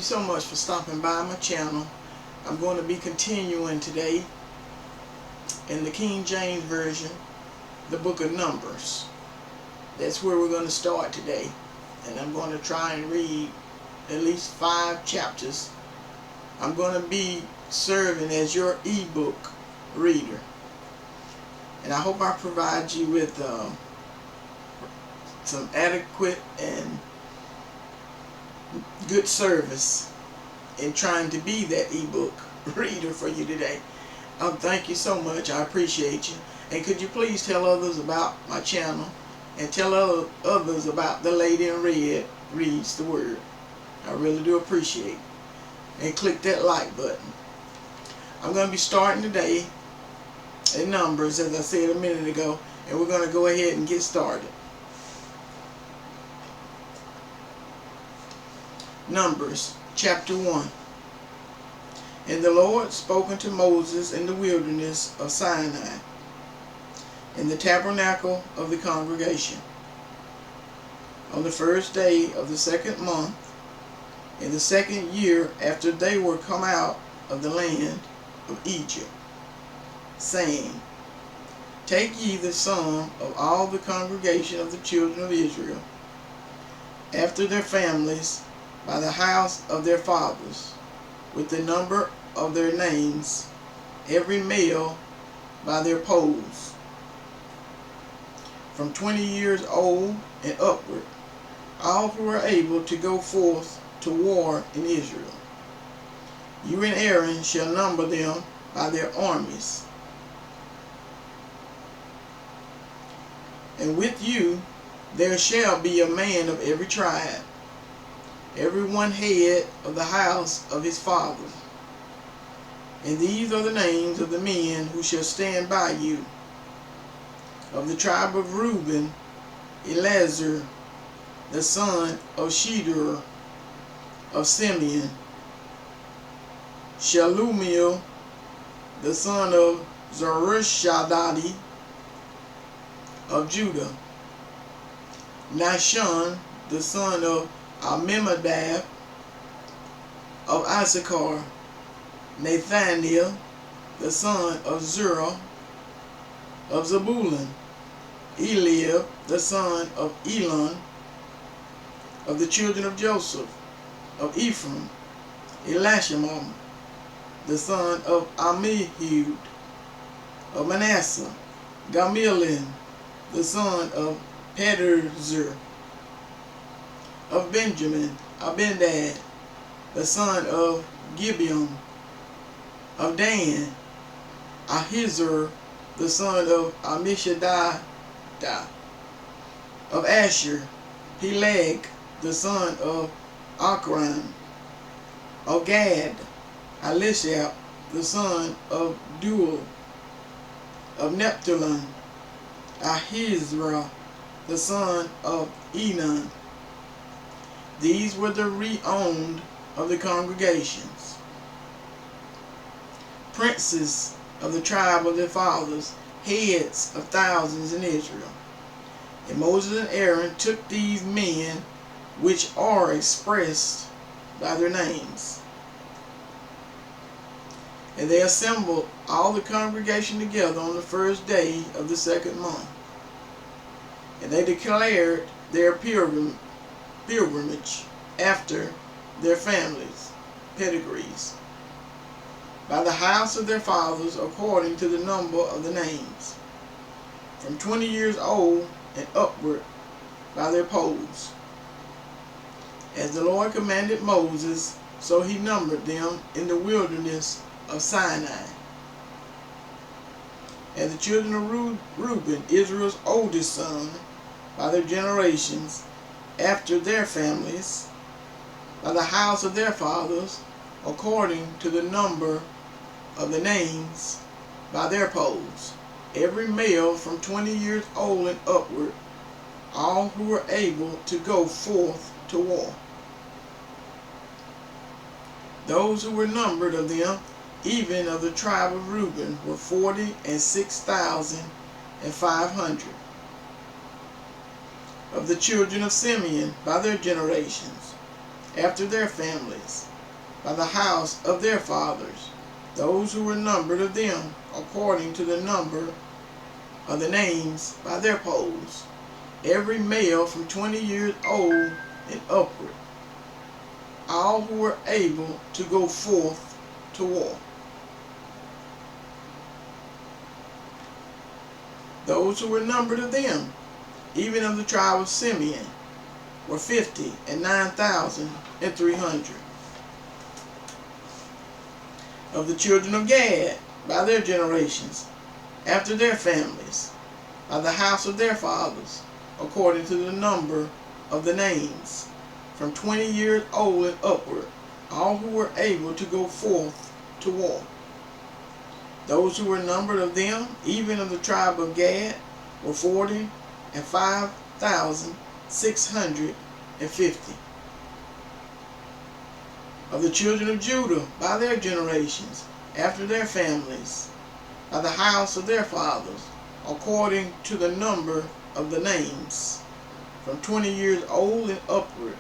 you so much for stopping by my channel. I'm going to be continuing today in the King James Version, the book of Numbers. That's where we're going to start today. And I'm going to try and read at least 5 chapters. I'm going to be serving as your ebook reader. And I hope I provide you with some adequate and good service in trying to be that ebook reader for you today. Thank you so much. I appreciate you. And could you please tell others about my channel and tell others about the lady in red reads the word. I really do appreciate it. And click that like button. I'm going to be starting today in Numbers, as I said a minute ago, and we're going to go ahead and get started. Numbers chapter 1. And the Lord spoke unto Moses in the wilderness of Sinai, in the tabernacle of the congregation, on the first day of the 2nd month, in the 2nd year after they were come out of the land of Egypt, saying, Take ye the sum of all the congregation of the children of Israel, after their families, by the house of their fathers, with the number of their names, every male by their polls, from 20 years old and upward, all who are able to go forth to war in Israel. You and Aaron shall number them by their armies. And with you there shall be a man of every tribe, every one head of the house of his father. And these are the names of the men who shall stand by you. Of the tribe of Reuben, Eleazar, the son of Shedeur, of Simeon, Shalumiel, the son of Zerushadai, of Judah, Nashon, the son of Amimadab, of Issachar, Nathaniel, the son of Zerah, of Zebulun, Eliab, the son of Elon, of the children of Joseph, of Ephraim, Elishama, the son of Ammihud, of Manasseh, Gamaliel, the son of Pedahzur, of Benjamin, Abindad, the son of Gibeon, of Dan, Ahizur, the son of Ammishaddai, of Asher, Peleg, the son of Akran, of Gad, Elishab, the son of Duel, of Nephthalim, Ahizrah, the son of Enan. These were the re-owned of the congregations, princes of the tribe of their fathers, heads of thousands in Israel. And Moses and Aaron took these men which are expressed by their names, and they assembled all the congregation together on the first day of the 2nd month. And they declared their pilgrimage after their families' pedigrees, by the house of their fathers, according to the number of the names, from 20 years old and upward, by their polls. As the Lord commanded Moses, so he numbered them in the wilderness of Sinai. And the children of Reuben, Israel's oldest son, by their generations, after their families, by the house of their fathers, according to the number of the names, by their polls, every male from 20 years old and upward, all who were able to go forth to war. Those who were numbered of them, even of the tribe of Reuben, were 46,500. Of the children of Simeon, by their generations, after their families, by the house of their fathers, those who were numbered of them, according to the number of the names by their polls, every male from 20 years old and upward, all who were able to go forth to war. Those who were numbered of them, even of the tribe of Simeon, were 50,009,300. Of the children of Gad, by their generations, after their families, by the house of their fathers, according to the number of the names, from 20 years old and upward, all who were able to go forth to war. Those who were numbered of them, even of the tribe of Gad, were 40,005,650. Of the children of Judah, by their generations, after their families, by the house of their fathers, according to the number of the names, from 20 years old and upward,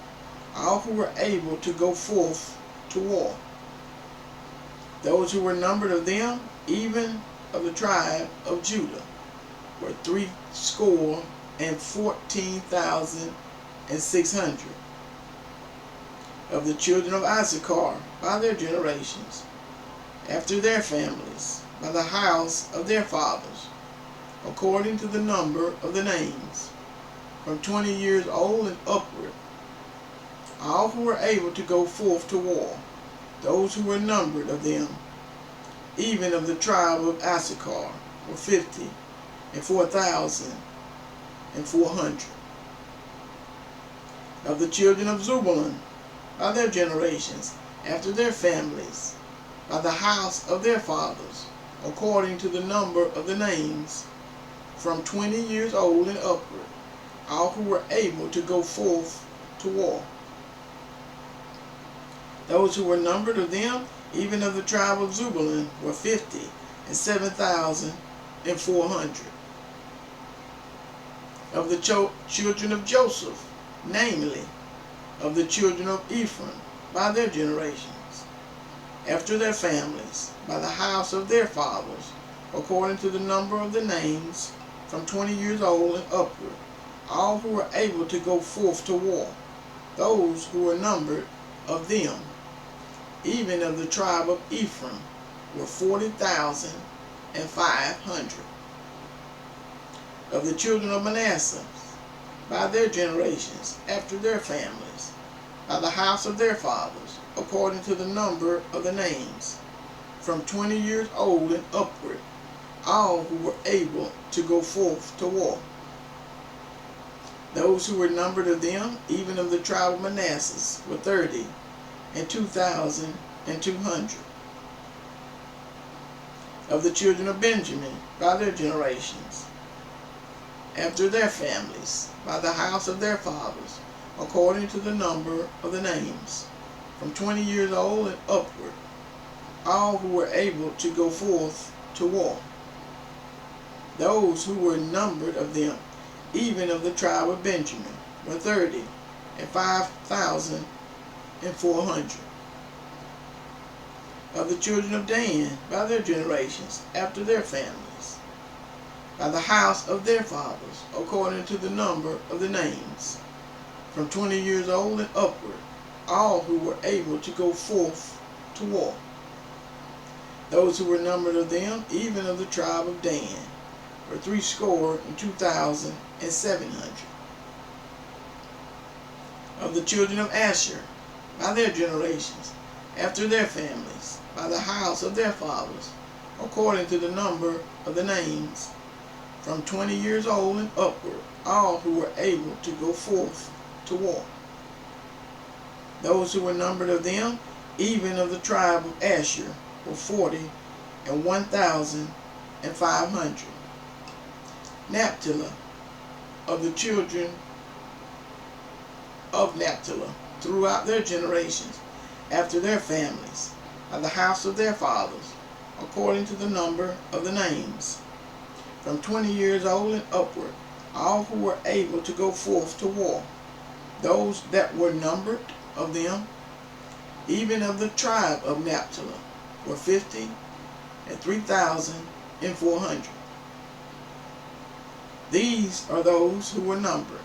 all who were able to go forth to war. Those who were numbered of them, even of the tribe of Judah, were 314,600. Of the children of Issachar, by their generations, after their families, by the house of their fathers, according to the number of the names, from 20 years old and upward, all who were able to go forth to war, those who were numbered of them, even of the tribe of Issachar, were 54,400. Of the children of Zebulun, by their generations, after their families, by the house of their fathers, according to the number of the names, from 20 years old and upward, all who were able to go forth to war. Those who were numbered of them, even of the tribe of Zebulun, were 57,400. Of the children of Joseph, namely, of the children of Ephraim, by their generations, after their families, by the house of their fathers, according to the number of the names, from 20 years old and upward, all who were able to go forth to war, those who were numbered of them, even of the tribe of Ephraim, were 40,500. Of the children of Manasseh, by their generations, after their families, by the house of their fathers, according to the number of the names, from 20 years old and upward, all who were able to go forth to war. Those who were numbered of them, even of the tribe of Manasseh, were 30,200. Of the children of Benjamin, by their generations, after their families, by the house of their fathers, according to the number of the names, from 20 years old and upward, all who were able to go forth to war. Those who were numbered of them, even of the tribe of Benjamin, were 35,400. Of the children of Dan, by their generations, after their families, by the house of their fathers, according to the number of the names, from 20 years old and upward, all who were able to go forth to war. Those who were numbered of them, even of the tribe of Dan, were 302,700. Of the children of Asher, by their generations, after their families, by the house of their fathers, according to the number of the names, from 20 years old and upward, all who were able to go forth to war. Those who were numbered of them, even of the tribe of Asher, were 41,500. Naphtali, of the children of Naphtali, throughout their generations, after their families, by the house of their fathers, according to the number of the names, from 20 years old and upward, all who were able to go forth to war. Those that were numbered of them, even of the tribe of Naphtali, were 50,003,400. These are those who were numbered,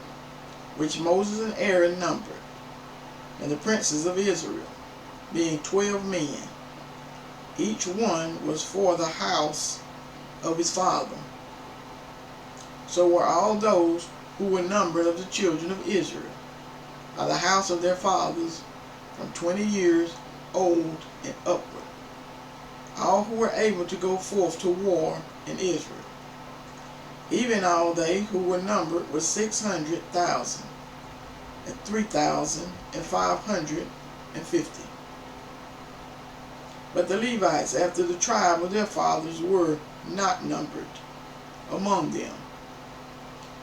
which Moses and Aaron numbered, and the princes of Israel, being 12 men. Each one was for the house of his father. So were all those who were numbered of the children of Israel, by the house of their fathers, from 20 years old and upward, all who were able to go forth to war in Israel. Even all they who were numbered were 600,003,550. But the Levites, after the tribe of their fathers, were not numbered among them.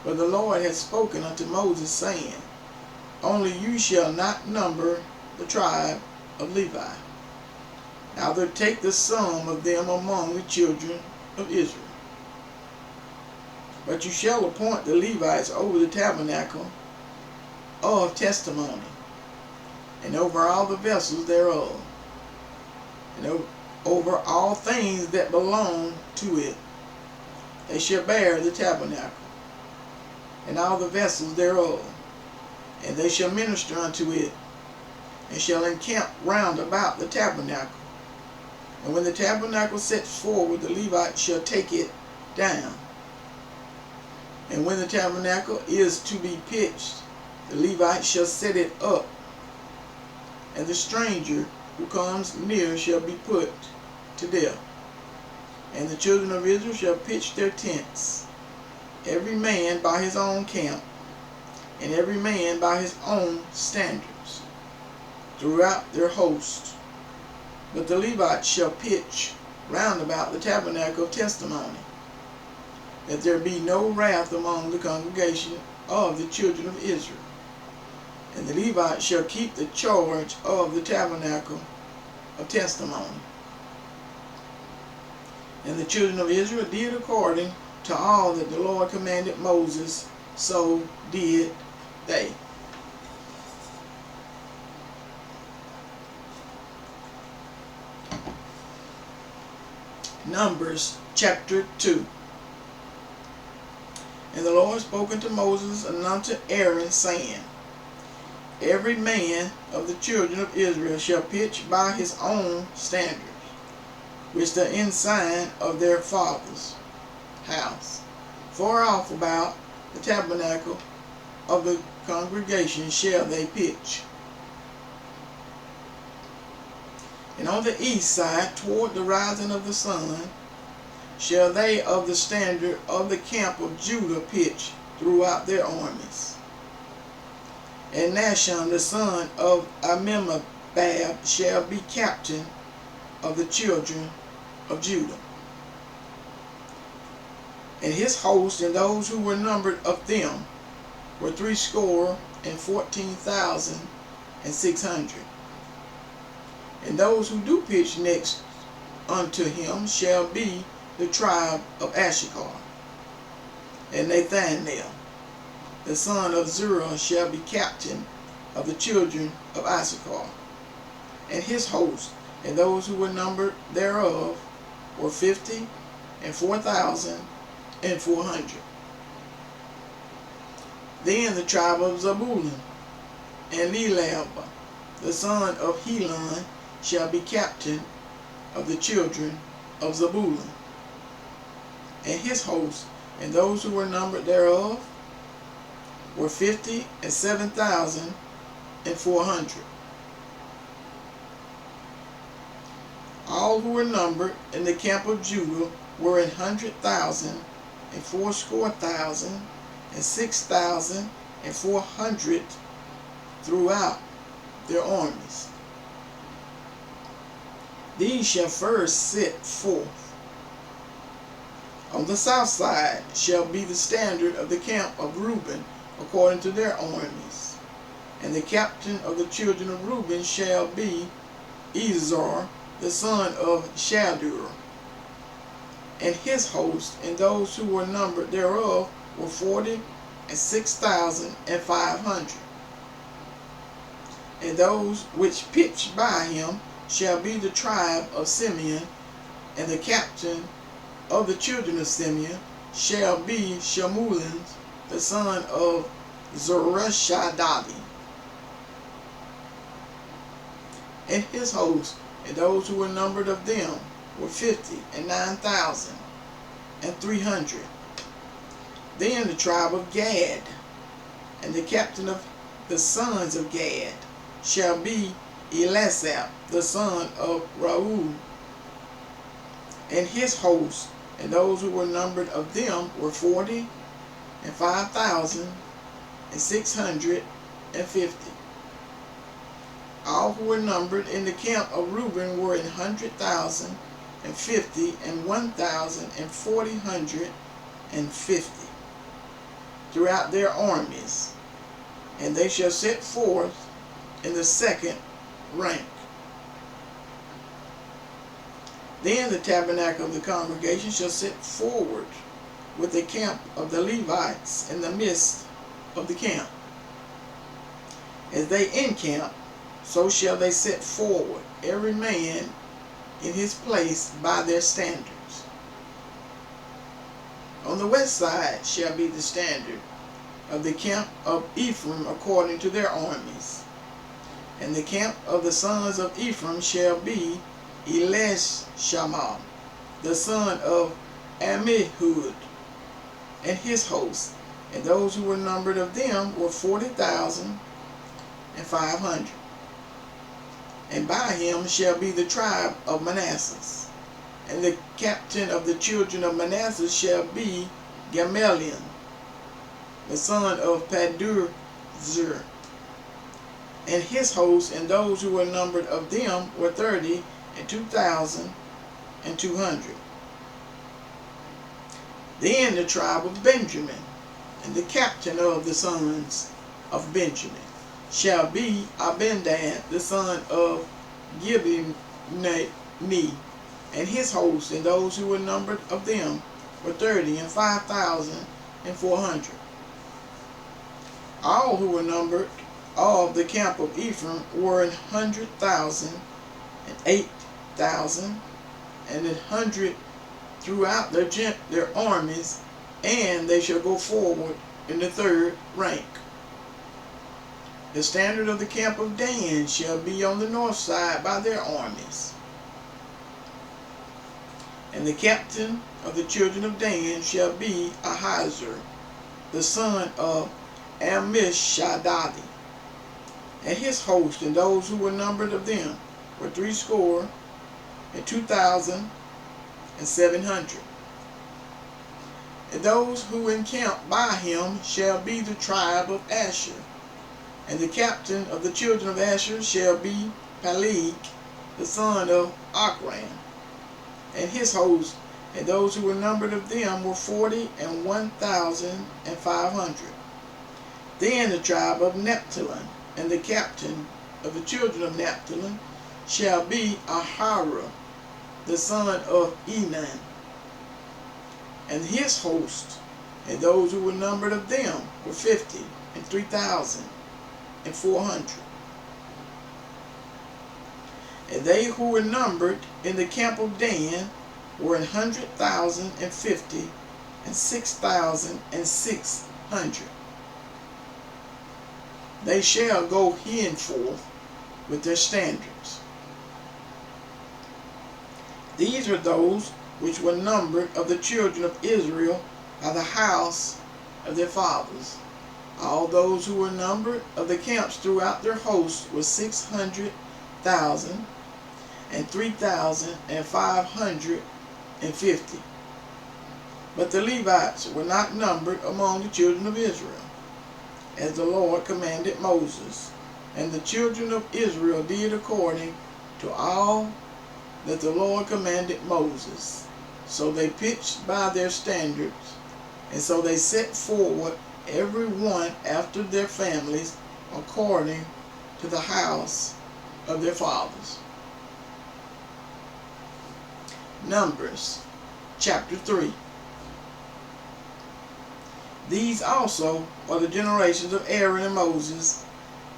But the Lord had spoken unto Moses, saying, Only you shall not number the tribe of Levi. Neither take the sum of them among the children of Israel. But you shall appoint the Levites over the tabernacle of testimony, and over all the vessels thereof, and over all things that belong to it. They shall bear the tabernacle, and all the vessels thereof, and they shall minister unto it, and shall encamp round about the tabernacle. And when the tabernacle sets forward, the Levites shall take it down. And when the tabernacle is to be pitched, the Levites shall set it up, and the stranger who comes near shall be put to death. And the children of Israel shall pitch their tents, every man by his own camp, and every man by his own standards, throughout their host. But the Levites shall pitch round about the tabernacle of testimony, that there be no wrath among the congregation of the children of Israel. And the Levites shall keep the charge of the tabernacle of testimony. And the children of Israel did according to all that the Lord commanded Moses, so did they. Numbers chapter 2. And the Lord spoke unto Moses and unto Aaron, saying, Every man of the children of Israel shall pitch by his own standards, which the ensign of their father's house, far off about the tabernacle of the congregation shall they pitch. And on the east side, toward the rising of the sun, shall they of the standard of the camp of Judah pitch throughout their armies. And Nahshon the son of Amminadab shall be captain of the children of Judah. And his host and those who were numbered of them were 314,600. And those who do pitch next unto him shall be the tribe of Issachar. And Nathanael the son of Zerah shall be captain of the children of Issachar. And his host and those who were numbered thereof were 54,400. Then the tribe of Zebulun and Eliab the son of Helon shall be captain of the children of Zebulun. And his host and those who were numbered thereof were 57,400. All who were numbered in the camp of Judah were 100,000, and 80,000, and 6,400 throughout their armies. These shall first set forth. On the south side shall be the standard of the camp of Reuben, according to their armies. And the captain of the children of Reuben shall be Izar, the son of Shadur. And his host and those who were numbered thereof were 46,500. And those which pitched by him shall be the tribe of Simeon, and the captain of the children of Simeon shall be Shemuel, the son of Zurishaddai, and his host. And those who were numbered of them were 59,300. Then the tribe of Gad, and the captain of the sons of Gad shall be Elisab, the son of Reuel, and his host. And those who were numbered of them were 45,650. All who were numbered in the camp of Reuben were 100,050 and 1,050 throughout their armies, and they shall set forth in the second rank. Then the tabernacle of the congregation shall set forward with the camp of the Levites in the midst of the camp. As they encamp, so shall they set forward, every man in his place by their standards. On the west side shall be the standard of the camp of Ephraim according to their armies. And the camp of the sons of Ephraim shall be Elishama, the son of Ammihud, and his host. And those who were numbered of them were 40,500. And by him shall be the tribe of Manasseh. And the captain of the children of Manasseh shall be Gamaliel, the son of Padur-zur, and his host. And those who were numbered of them were 32,200. Then the tribe of Benjamin, and the captain of the sons of Benjamin shall be Abendad, the son of Gibeoni, and his host. And those who were numbered of them were 35,400. All who were numbered of the camp of Ephraim were 100,000 and 8,000 and 100 throughout their armies, and they shall go forward in the third rank. The standard of the camp of Dan shall be on the north side by their armies. And the captain of the children of Dan shall be Ahiezer, the son of Ammishaddai, and his host. And those who were numbered of them were 62,700. And those who encamp by him shall be the tribe of Asher. And the captain of the children of Asher shall be Peleg, the son of Ochran, and his host. And those who were numbered of them were 41,500. Then the tribe of Naphtali, and the captain of the children of Naphtali shall be Ahira, the son of Enan, and his host. And those who were numbered of them were 53,400. And they who were numbered in the camp of Dan were 100,050 and 6,600. They shall go henceforth with their standards. These are those which were numbered of the children of Israel by the house of their fathers. All those who were numbered of the camps throughout their hosts were 600,000 and 3,550. But the Levites were not numbered among the children of Israel, as the Lord commanded Moses. And the children of Israel did according to all that the Lord commanded Moses. So they pitched by their standards, and so they set forward every one after their families, according to the house of their fathers. Numbers chapter 3. These also are the generations of Aaron and Moses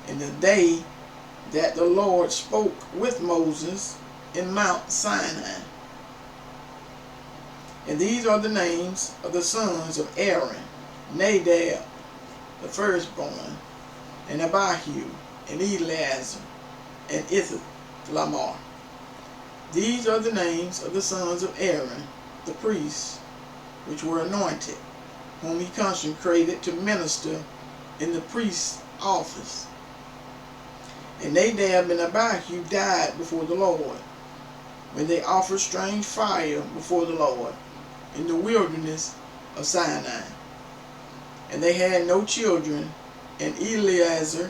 in the day that the Lord spoke with Moses in Mount Sinai. And these are the names of the sons of Aaron: Nadab, the firstborn, and Abihu, and Eleazar, and Ithamar. These are the names of the sons of Aaron, the priests, which were anointed, whom he consecrated to minister in the priest's office. And Nadab and Abihu died before the Lord, when they offered strange fire before the Lord in the wilderness of Sinai. And they had no children, and Eleazar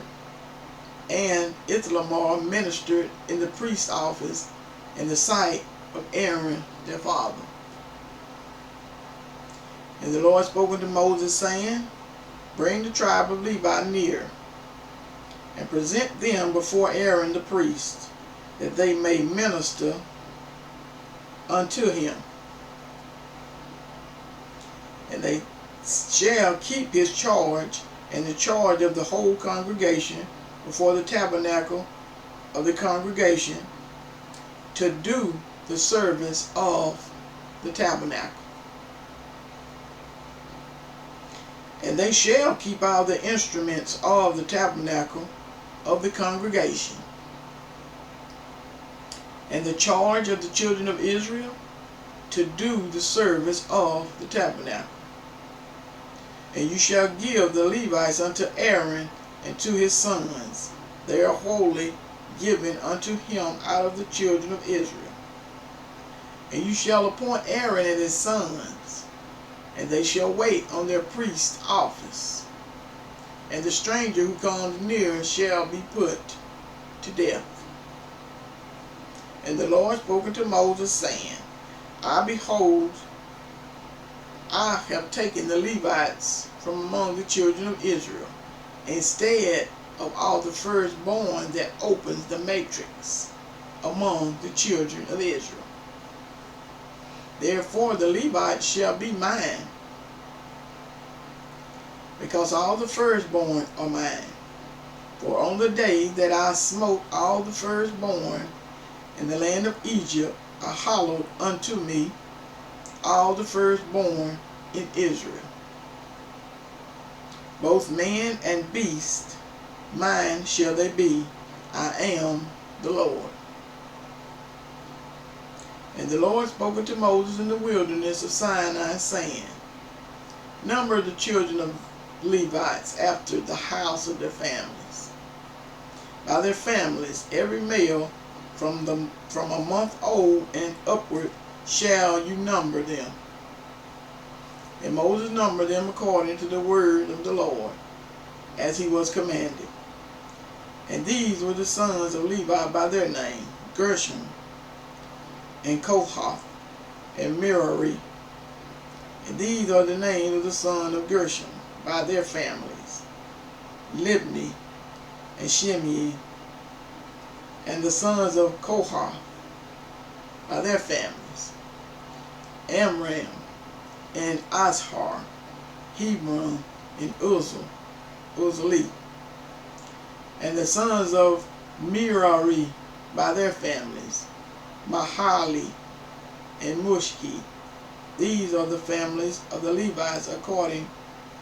and Ithamar ministered in the priest's office in the sight of Aaron their father. And the Lord spoke unto Moses, saying, Bring the tribe of Levi near, and present them before Aaron the priest, that they may minister unto him. And they shall keep his charge and the charge of the whole congregation before the tabernacle of the congregation, to do the service of the tabernacle. And they shall keep all the instruments of the tabernacle of the congregation, and the charge of the children of Israel to do the service of the tabernacle. And you shall give the Levites unto Aaron and to his sons. They are wholly given unto him out of the children of Israel. And you shall appoint Aaron and his sons, and they shall wait on their priest's office. And the stranger who comes near shall be put to death. And the Lord spoke unto Moses, saying, Behold, I have taken the Levites from among the children of Israel, instead of all the firstborn that opens the matrix among the children of Israel. Therefore the Levites shall be mine, because all the firstborn are mine. For on the day that I smote all the firstborn in the land of Egypt, are hallowed unto me all the firstborn in Israel. Both man and beast, mine shall they be. I am the Lord. And the Lord spoke unto Moses in the wilderness of Sinai, saying, Number the children of Levites after the house of their families, by their families, every male from a month old and upward shall you number them. And Moses numbered them according to the word of the Lord, as he was commanded. And these were the sons of Levi by their name: Gershon, and Kohath, and Merari. And these are the names of the sons of Gershon by their families: Libni, and Shimei. And the sons of Kohath by their families: Amram, and Ashar, Hebron, and Uzali. And the sons of Merari by their families: Mahali, and Mushki. These are the families of the Levites according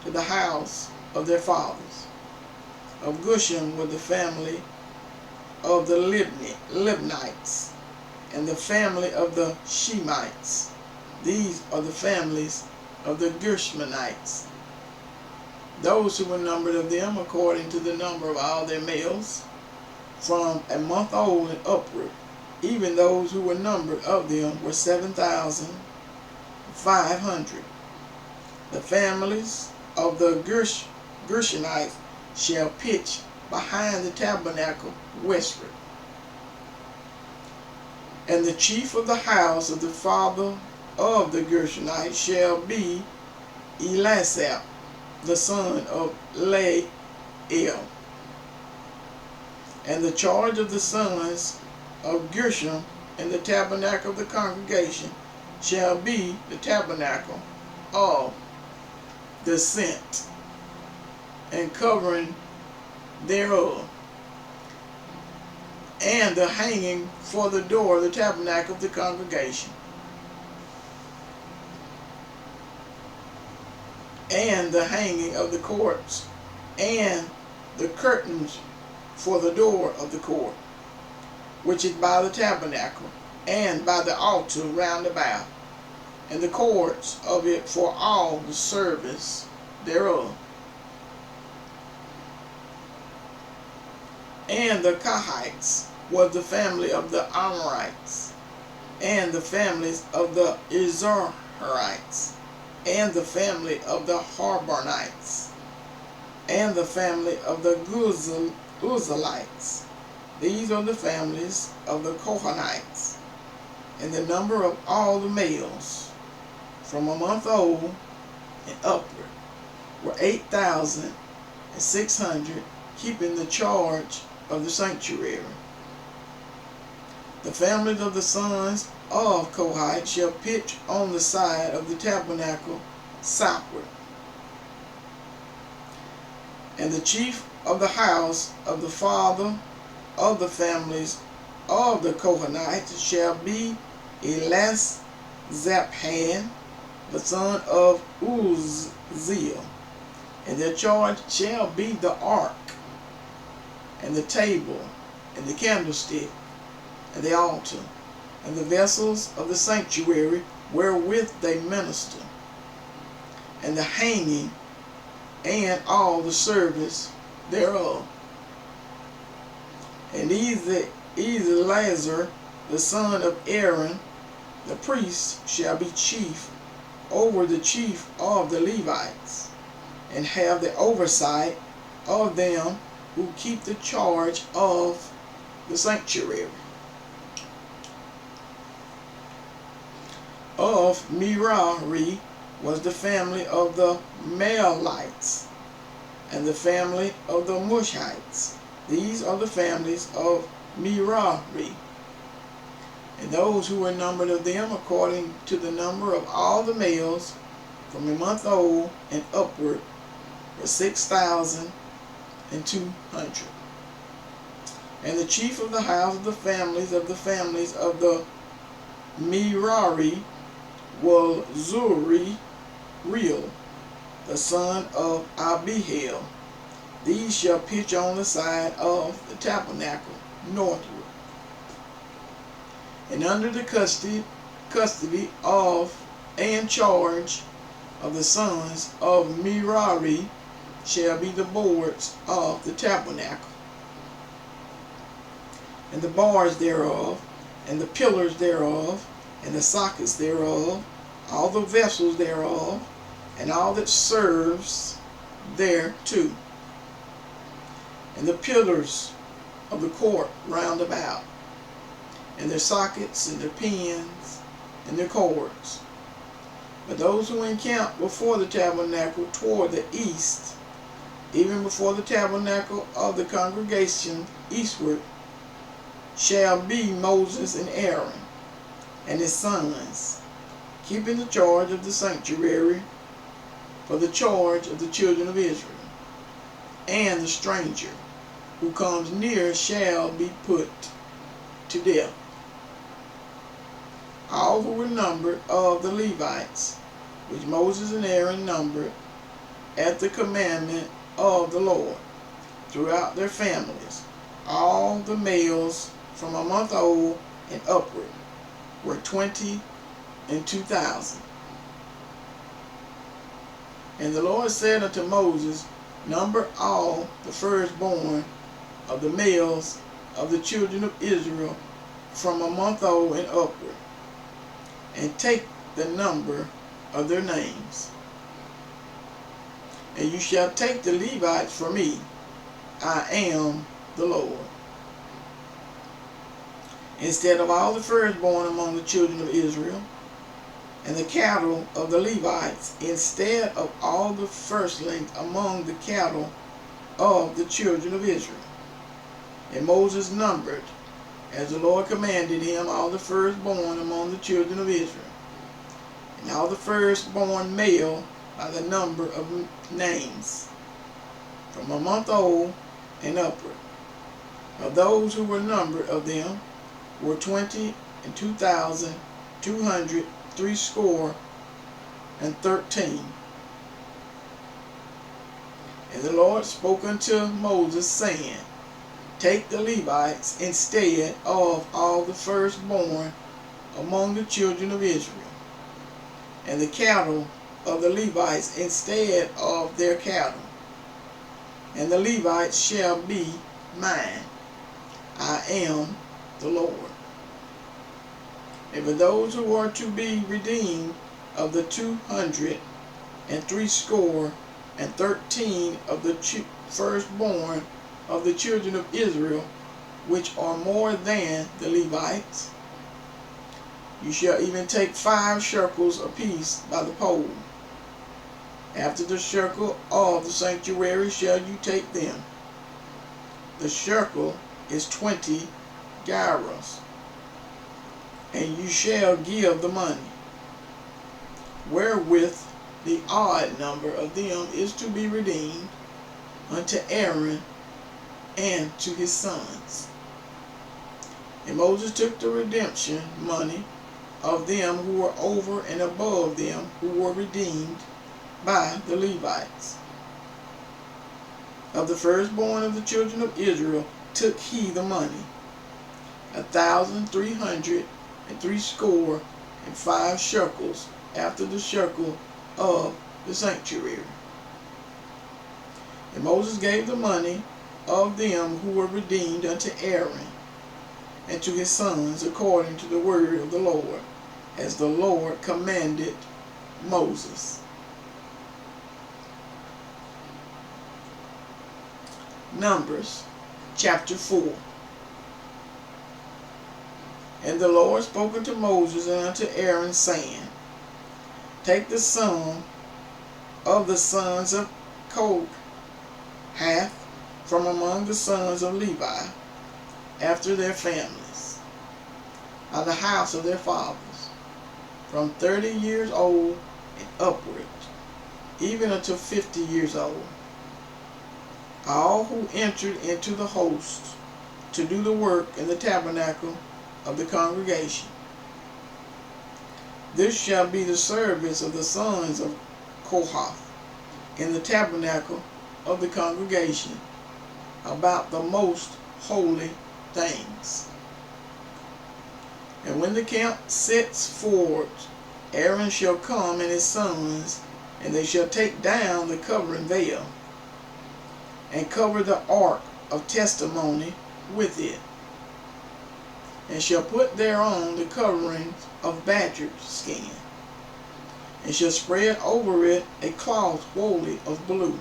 to the house of their fathers. Of Gershon were the family of the Libnites, and the family of the Shemites. These are the families of the Gershonites. Those who were numbered of them according to the number of all their males, from a month old and upward, even those who were numbered of them were 7,500. The families of the Gershonites shall pitch behind the tabernacle westward. And the chief of the house of the father of the Gershonites shall be Elisab, the son of Lael. And the charge of the sons of Gershon in the tabernacle of the congregation shall be the tabernacle of the ascent, and covering thereof, and the hanging for the door of the tabernacle of the congregation, and the hanging of the courts, and the curtains for the door of the court, which is by the tabernacle, and by the altar round about, and the cords of it for all the service thereof. And the Kohathites was the family of the Amorites, and the families of the Israelites, and the family of the Harbonites, and the family of the Uzalites. These are the families of the Kohathites. And the number of all the males from a month old and upward were 8,600, keeping the charge of the sanctuary. The families of the sons of Kohath shall pitch on the side of the tabernacle southward. And the chief of the house of the father of the families of the Kohathites shall be Elizaphan, the son of Uzziel. And their charge shall be the ark, and the table, and the candlestick, and the altar, and the vessels of the sanctuary wherewith they minister, and the hanging, and all the service thereof. And Eleazar, the son of Aaron, the priest, shall be chief over the chief of the Levites, and have the oversight of them who keep the charge of the sanctuary. Of Merari was the family of the Levites, and the family of the Mushites. These are the families of Merari. And those who were numbered of them according to the number of all the males from a month old and upward were 6,200. And the chief of the house of the families of the Merari was Zuriel, the son of Abihail. These shall pitch on the side of the tabernacle northward. And under the custody of and charge of the sons of Merari shall be the boards of the tabernacle, and the bars thereof, and the pillars thereof, and the sockets thereof, all the vessels thereof, and all that serves thereto, and the pillars of the court round about, and their sockets, and their pins, and their cords. But those who encamp before the tabernacle toward the east, even before the tabernacle of the congregation eastward, shall be Moses and Aaron and his sons, keeping the charge of the sanctuary for the charge of the children of Israel. And the stranger who comes near shall be put to death. All who were numbered of the Levites, which Moses and Aaron numbered at the commandment of the Lord, throughout their families, all the males from a month old and upward were 22,000. And the Lord said unto Moses, number all the firstborn of the males of the children of Israel from a month old and upward, and take the number of their names. And you shall take the Levites for me. I am the Lord. Instead of all the firstborn among the children of Israel, and the cattle of the Levites, instead of all the firstlings among the cattle of the children of Israel. And Moses numbered, as the Lord commanded him, all the firstborn among the children of Israel, and all the firstborn male by the number of names, from a month old and upward. Of those who were numbered of them were 22,213. And the Lord spoke unto Moses, saying, Take the Levites instead of all the firstborn among the children of Israel, and the cattle of the Levites instead of their cattle, and the Levites shall be mine. I am the Lord. And for those who are to be redeemed of the 213 of the firstborn of the children of Israel, which are more than the Levites, you shall even take 5 shekels apiece by the pole. After the shekel of the sanctuary shall you take them. The shekel is 20 gerahs, and you shall give the money, wherewith the odd number of them is to be redeemed, unto Aaron and to his sons. And Moses took the redemption money of them who were over and above them who were redeemed by the Levites. Of the firstborn of the children of Israel took he the money, 1,365 shekels, after the shekel of the sanctuary. And Moses gave the money of them who were redeemed unto Aaron and to his sons, according to the word of the Lord, as the Lord commanded Moses. Numbers chapter 4. And the Lord spoke unto Moses and unto Aaron, saying, Take the sum of the sons of Kohath from among the sons of Levi, after their families, by the house of their fathers, from 30 years old and upward, even unto 50 years old, all who entered into the host to do the work in the tabernacle of the congregation. This shall be the service of the sons of Kohath in the tabernacle of the congregation, about the most holy things. And when the camp sets forward, Aaron shall come and his sons, and they shall take down the covering veil, and cover the ark of testimony with it, and shall put thereon the covering of badger skin, and shall spread over it a cloth wholly of blue,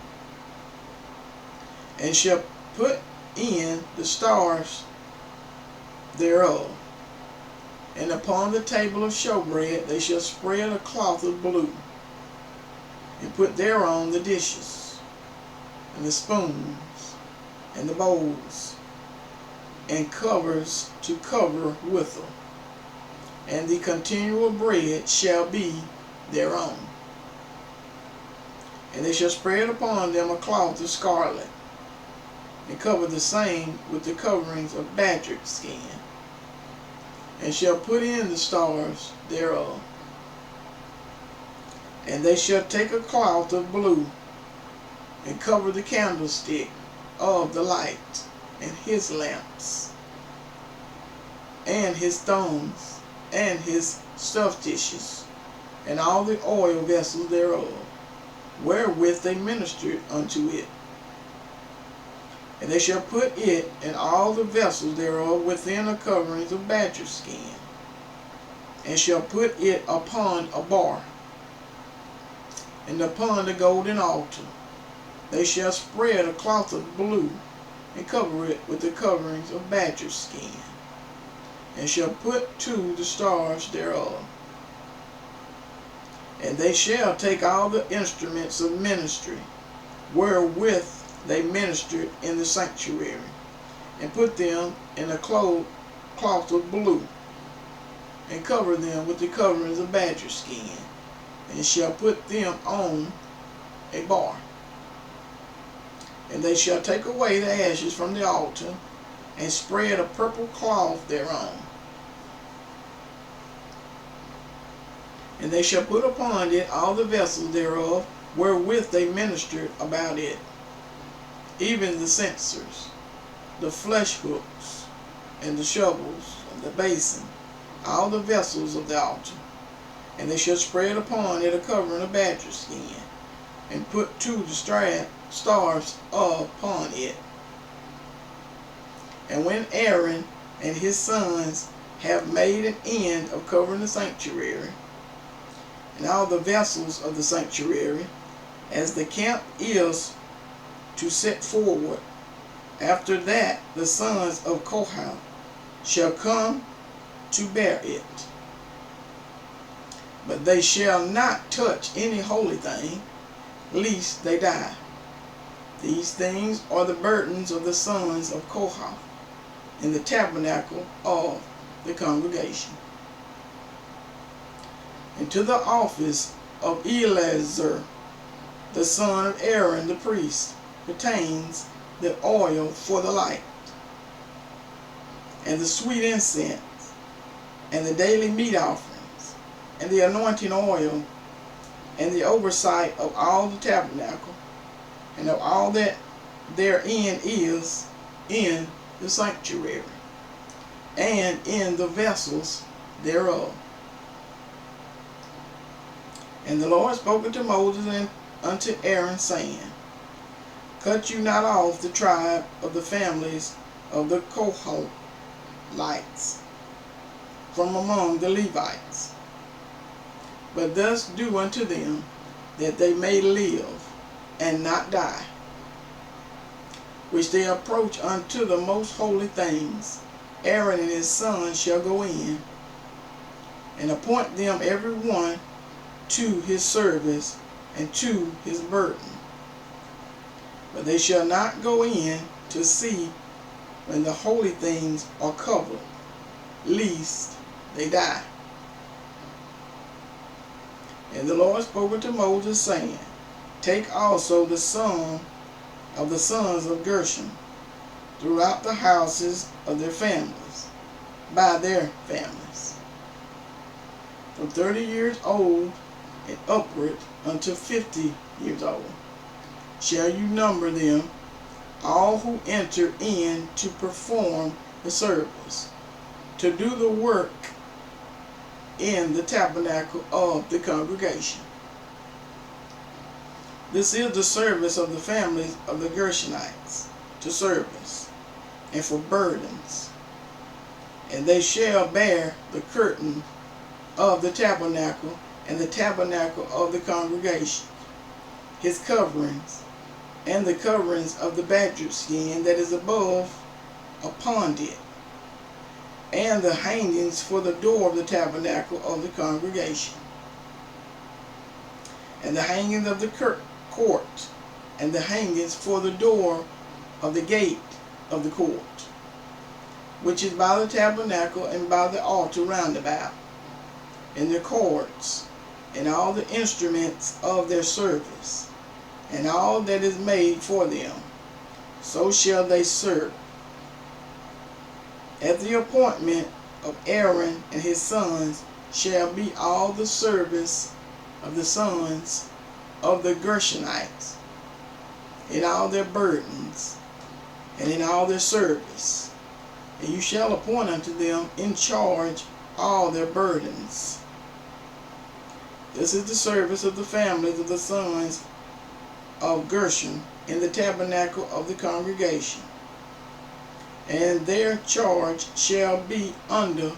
and shall put in the stars thereof. And upon the table of showbread they shall spread a cloth of blue, and put thereon the dishes, and the spoons, and the bowls, and covers to cover withal. And the continual bread shall be thereon. And they shall spread upon them a cloth of scarlet, and cover the same with the coverings of badger skin, and shall put in the stars thereof. And they shall take a cloth of blue, and cover the candlestick of the light, and his lamps, and his thrones, and his stuffed dishes, and all the oil vessels thereof, wherewith they ministered unto it. And they shall put it and all the vessels thereof within the coverings of badger skin, and shall put it upon a bar, and upon the golden altar they shall spread a cloth of blue, and cover it with the coverings of badger skin, and shall put to the stars thereof. And they shall take all the instruments of ministry, wherewith they ministered in the sanctuary, and put them in a cloth of blue, and cover them with the coverings of badger skin, and shall put them on a bar. And they shall take away the ashes from the altar, and spread a purple cloth thereon. And they shall put upon it all the vessels thereof, wherewith they ministered about it, even the censers, the flesh hooks, and the shovels, and the basin, all the vessels of the altar. And they shall spread upon it a covering of badger skin, and put 2 stars upon it. And when Aaron and his sons have made an end of covering the sanctuary, and all the vessels of the sanctuary, as the camp is to set forward, after that the sons of Kohath shall come to bear it. But they shall not touch any holy thing, lest they die. These things are the burdens of the sons of Kohath in the tabernacle of the congregation. And to the office of Eleazar, the son of Aaron the priest, pertains the oil for the light, and the sweet incense, and the daily meat offerings, and the anointing oil, and the oversight of all the tabernacle, and of all that therein is in the sanctuary, and in the vessels thereof. And the Lord spoke unto Moses and unto Aaron, saying, Cut you not off the tribe of the families of the Kohathites from among the Levites, but thus do unto them, that they may live and not die, which they approach unto the most holy things. Aaron and his sons shall go in, and appoint them every one to his service and to his burden. But they shall not go in to see when the holy things are covered, lest they die. And the Lord spoke unto Moses, saying, Take also the sum of the sons of Gershon throughout the houses of their families, by their families, from 30 years old and upward unto 50 years old. Shall you number them, all who enter in to perform the service, to do the work in the tabernacle of the congregation. This is the service of the families of the Gershonites, to service, and for burdens. And they shall bear the curtain of the tabernacle, and the tabernacle of the congregation, his coverings, and the coverings of the badger skin that is above upon it, and the hangings for the door of the tabernacle of the congregation, and the hangings of the court, and the hangings for the door of the gate of the court, which is by the tabernacle and by the altar round about, and their cords, and all the instruments of their service, and all that is made for them, so shall they serve. At the appointment of Aaron and his sons shall be all the service of the sons of the Gershonites, in all their burdens, and in all their service. And you shall appoint unto them in charge all their burdens. This is the service of the families of the sons of Gershon in the tabernacle of the congregation. And their charge shall be under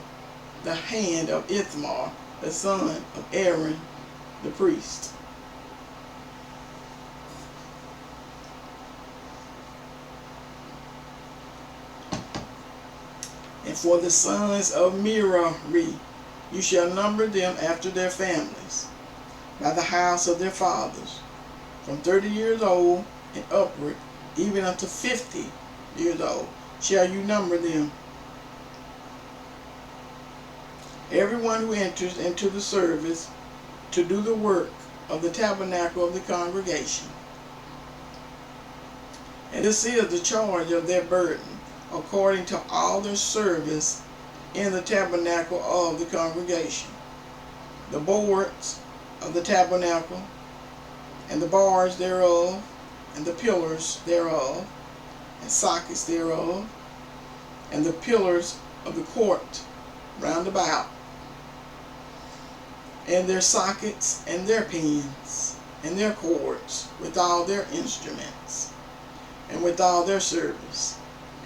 the hand of Ithamar, the son of Aaron the priest. And for the sons of Merari, you shall number them after their families, by the house of their fathers, from 30 years old and upward, even unto 50 years old, shall you number them. Everyone who enters into the service to do the work of the tabernacle of the congregation. And this is the charge of their burden, according to all their service in the tabernacle of the congregation. The boards of the tabernacle, and the bars thereof, and the pillars thereof, and sockets thereof, and the pillars of the court round about, and their sockets, and their pins, and their cords, with all their instruments, and with all their service.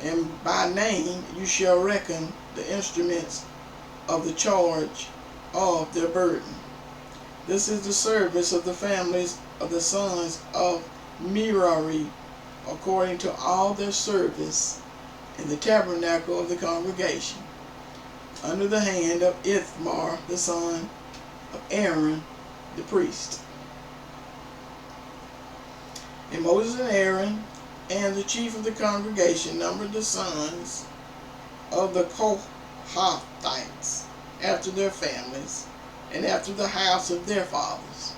And by name you shall reckon the instruments of the charge of their burden. This is the service of the families of the sons of Merari, according to all their service in the tabernacle of the congregation, under the hand of Ithamar the son of Aaron the priest. And Moses and Aaron and the chief of the congregation numbered the sons of the Kohathites after their families, and after the house of their fathers,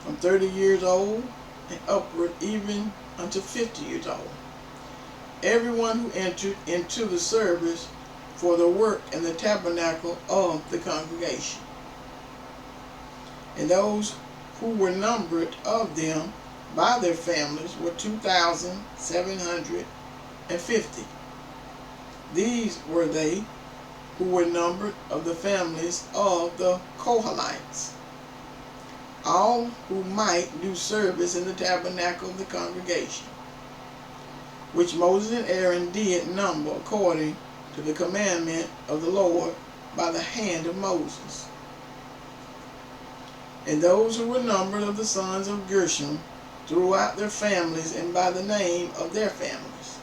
from 30 years old and upward, even unto 50 years old, everyone who entered into the service for the work in the tabernacle of the congregation. And those who were numbered of them by their families were 2,750. These were they who were numbered of the families of the Kohathites, all who might do service in the tabernacle of the congregation, which Moses and Aaron did number according to the commandment of the Lord by the hand of Moses. And those who were numbered of the sons of Gershon throughout their families and by the name of their families,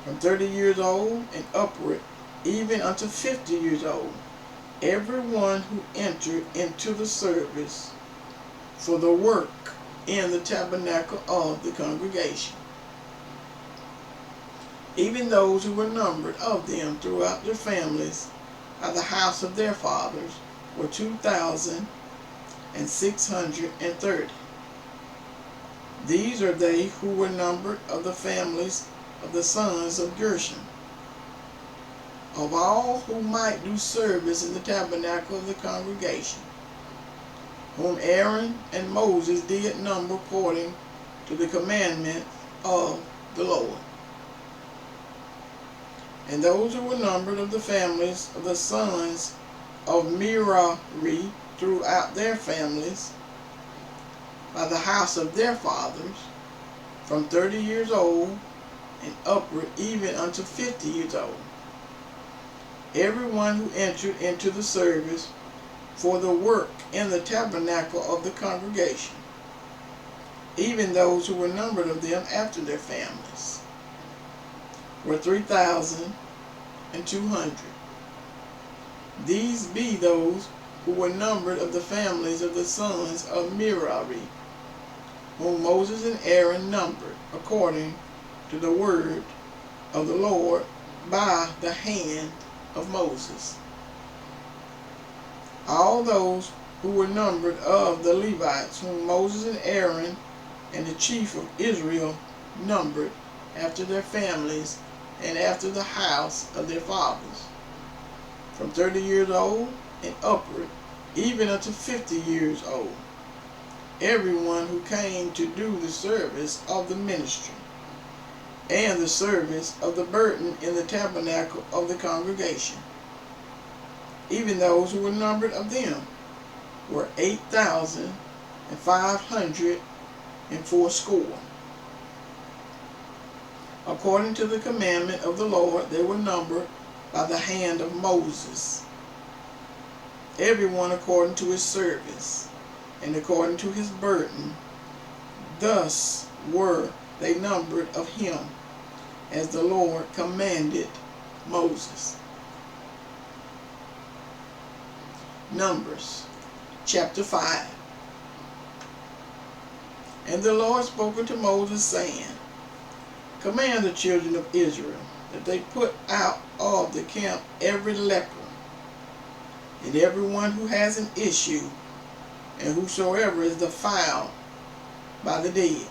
from 30 years old and upward, even unto 50 years old, everyone who entered into the service for the work in the tabernacle of the congregation. Even those who were numbered of them throughout their families by the house of their fathers were 2,630. These are they who were numbered of the families of the sons of Gershon, of all who might do service in the tabernacle of the congregation, whom Aaron and Moses did number according to the commandment of the Lord. And those who were numbered of the families of the sons of Merari throughout their families by the house of their fathers, from 30 years old and upward, even unto 50 years old, everyone who entered into the service for the work in the tabernacle of the congregation, even those who were numbered of them after their families, were 3,200. These be those who were numbered of the families of the sons of Merari, whom Moses and Aaron numbered according to the word of the Lord by the hand of Moses. All those who were numbered of the Levites, whom Moses and Aaron and the chief of Israel numbered after their families and after the house of their fathers, from 30 years old and upward, even unto 50 years old, everyone who came to do the service of the ministry and the service of the burden in the tabernacle of the congregation. Even those who were numbered of them were 8,540. According to the commandment of the Lord, they were numbered by the hand of Moses, everyone according to his service and according to his burden. Thus were they numbered of him, as the Lord commanded Moses. Numbers chapter 5. And the Lord spoke unto Moses, saying, Command the children of Israel that they put out of the camp every leper, and everyone who has an issue, and whosoever is defiled by the dead.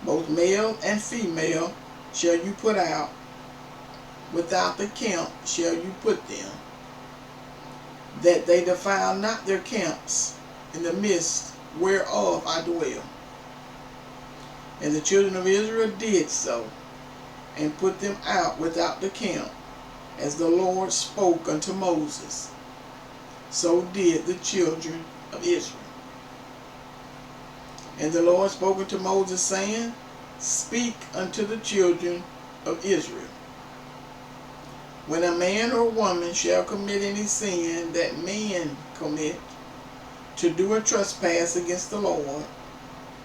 Both male and female shall you put out, without the camp shall you put them, that they defile not their camps in the midst whereof I dwell. And the children of Israel did so, and put them out without the camp, as the Lord spoke unto Moses. So did the children of Israel. And the Lord spoke unto Moses, saying, Speak unto the children of Israel. When a man or woman shall commit any sin that men commit, to do a trespass against the Lord,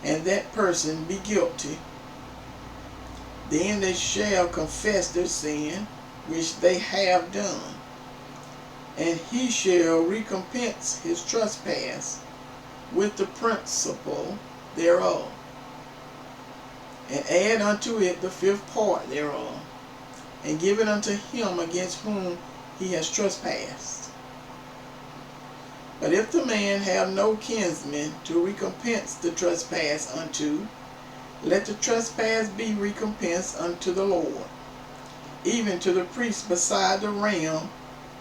and that person be guilty, then they shall confess their sin which they have done, and he shall recompense his trespass with the principal thereof, and add unto it the fifth part thereof, and give it unto him against whom he has trespassed. But if the man have no kinsman to recompense the trespass unto, let the trespass be recompensed unto the Lord, even to the priest beside the ram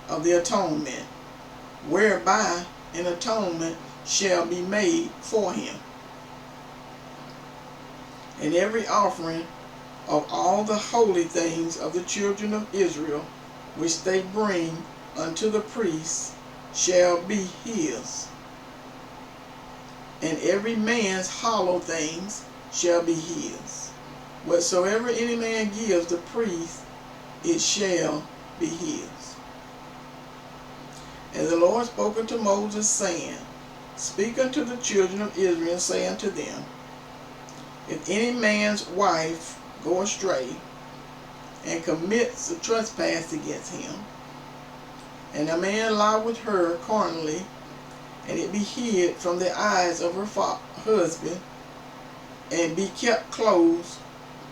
of the atonement, whereby an atonement shall be made for him. And every offering of all the holy things of the children of Israel, which they bring unto the priest, shall be his. And every man's hollow things shall be his. Whatsoever any man gives the priest, it shall be his. And the Lord spoke unto Moses, saying, Speak unto the children of Israel, and say unto them, If any man's wife go astray, and commits a trespass against him, and a man lie with her carnally, and it be hid from the eyes of her husband, and be kept closed,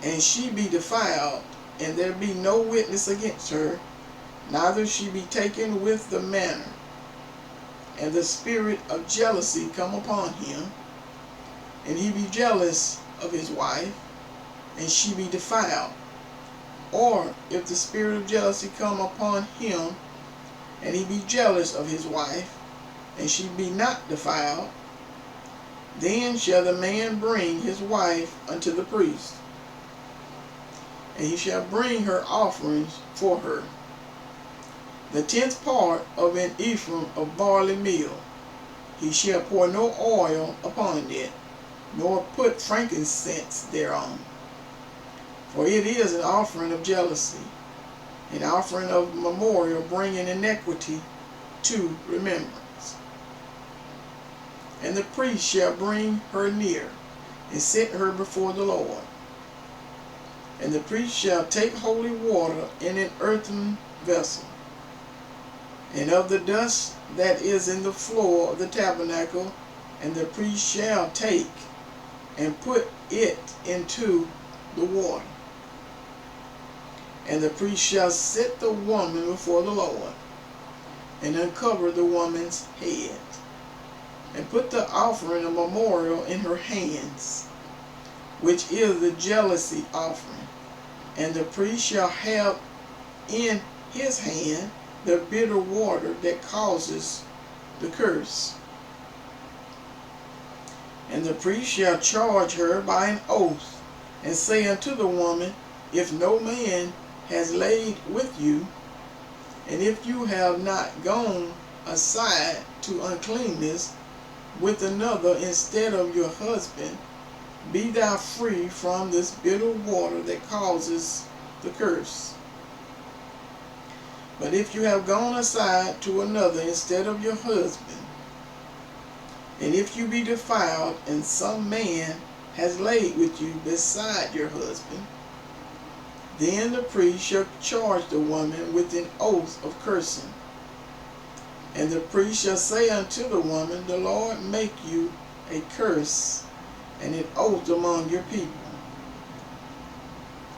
and she be defiled, and there be no witness against her, neither she be taken with the manner, and the spirit of jealousy come upon him, and he be jealous of his wife, and she be defiled. Or if the spirit of jealousy come upon him, and he be jealous of his wife, and she be not defiled, then shall the man bring his wife unto the priest, and he shall bring her offerings for her. The 10th part of an ephah of barley meal, he shall pour no oil upon it, nor put frankincense thereon. For it is an offering of jealousy, an offering of memorial, bringing iniquity to remembrance. And the priest shall bring her near, and set her before the Lord. And the priest shall take holy water in an earthen vessel, and of the dust that is in the floor of the tabernacle, and the priest shall take and put it into the water. And the priest shall set the woman before the Lord, and uncover the woman's head, and put the offering of memorial in her hands, which is the jealousy offering. And the priest shall have in his hand the bitter water that causes the curse. And the priest shall charge her by an oath, and say unto the woman, If no man has laid with you, and if you have not gone aside to uncleanness with another instead of your husband, be thou free from this bitter water that causes the curse. But if you have gone aside to another instead of your husband, and if you be defiled, and some man has laid with you beside your husband, then the priest shall charge the woman with an oath of cursing. And the priest shall say unto the woman, The Lord make you a curse and an oath among your people,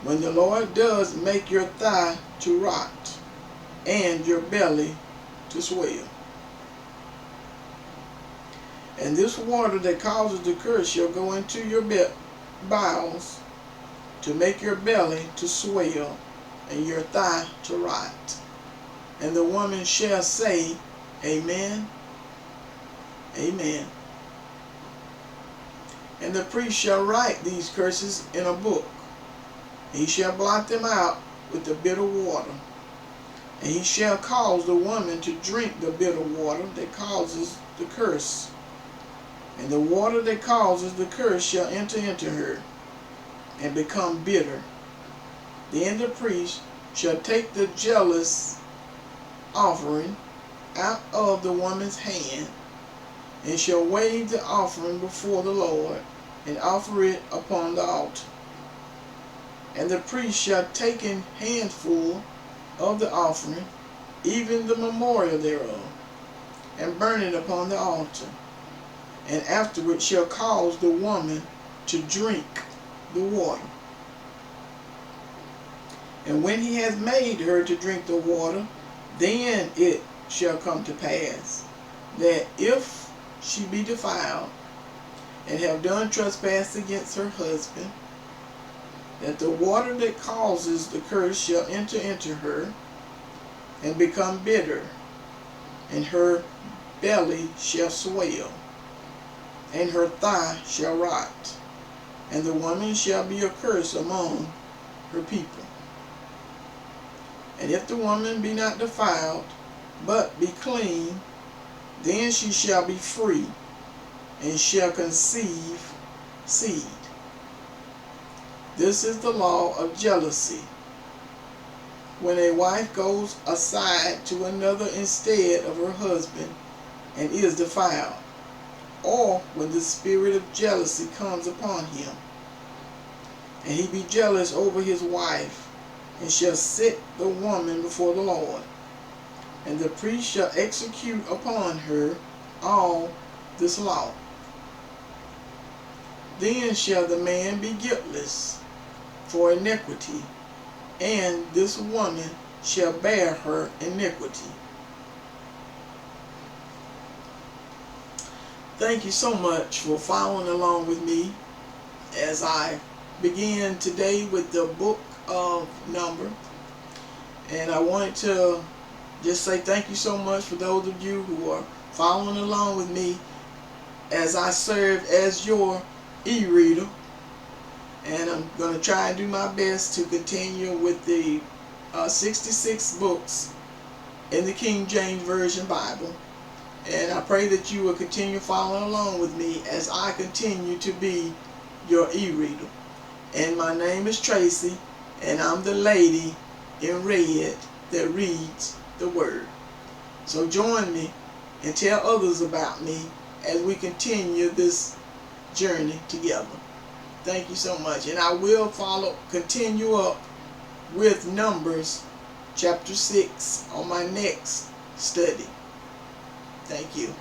when the Lord does make your thigh to rot, and your belly to swell. And this water that causes the curse shall go into your bowels, to make your belly to swell, and your thigh to rot. And the woman shall say, Amen, Amen. And the priest shall write these curses in a book. He shall blot them out with the bitter water. And he shall cause the woman to drink the bitter water that causes the curse. And the water that causes the curse shall enter into her, and become bitter. Then the priest shall take the jealous offering out of the woman's hand, and shall wave the offering before the Lord, and offer it upon the altar. And the priest shall take an handful of the offering, even the memorial thereof, and burn it upon the altar, and afterward shall cause the woman to drink the water. And when he has made her to drink the water, then it shall come to pass, that if she be defiled, and have done trespass against her husband, that the water that causes the curse shall enter into her, and become bitter, and her belly shall swell, and her thigh shall rot, and the woman shall be a curse among her people. And if the woman be not defiled, but be clean, then she shall be free, and shall conceive seed. This is the law of jealousy. When a wife goes aside to another instead of her husband, and is defiled, or when the spirit of jealousy comes upon him, and he be jealous over his wife, and shall set the woman before the Lord, and the priest shall execute upon her all this law. Then shall the man be guiltless for iniquity, and this woman shall bear her iniquity. Thank you so much for following along with me as I begin today with the book of Numbers. And I wanted to just say thank you so much for those of you who are following along with me as I serve as your e-reader. And I'm going to try and do my best to continue with the 66 books in the King James Version Bible. And I pray that you will continue following along with me as I continue to be your e-reader. And my name is Tracy, and I'm the lady in red that reads the Word. So join me and tell others about me as we continue this journey together. Thank you so much. And I will continue up with Numbers chapter 6 on my next study. Thank you.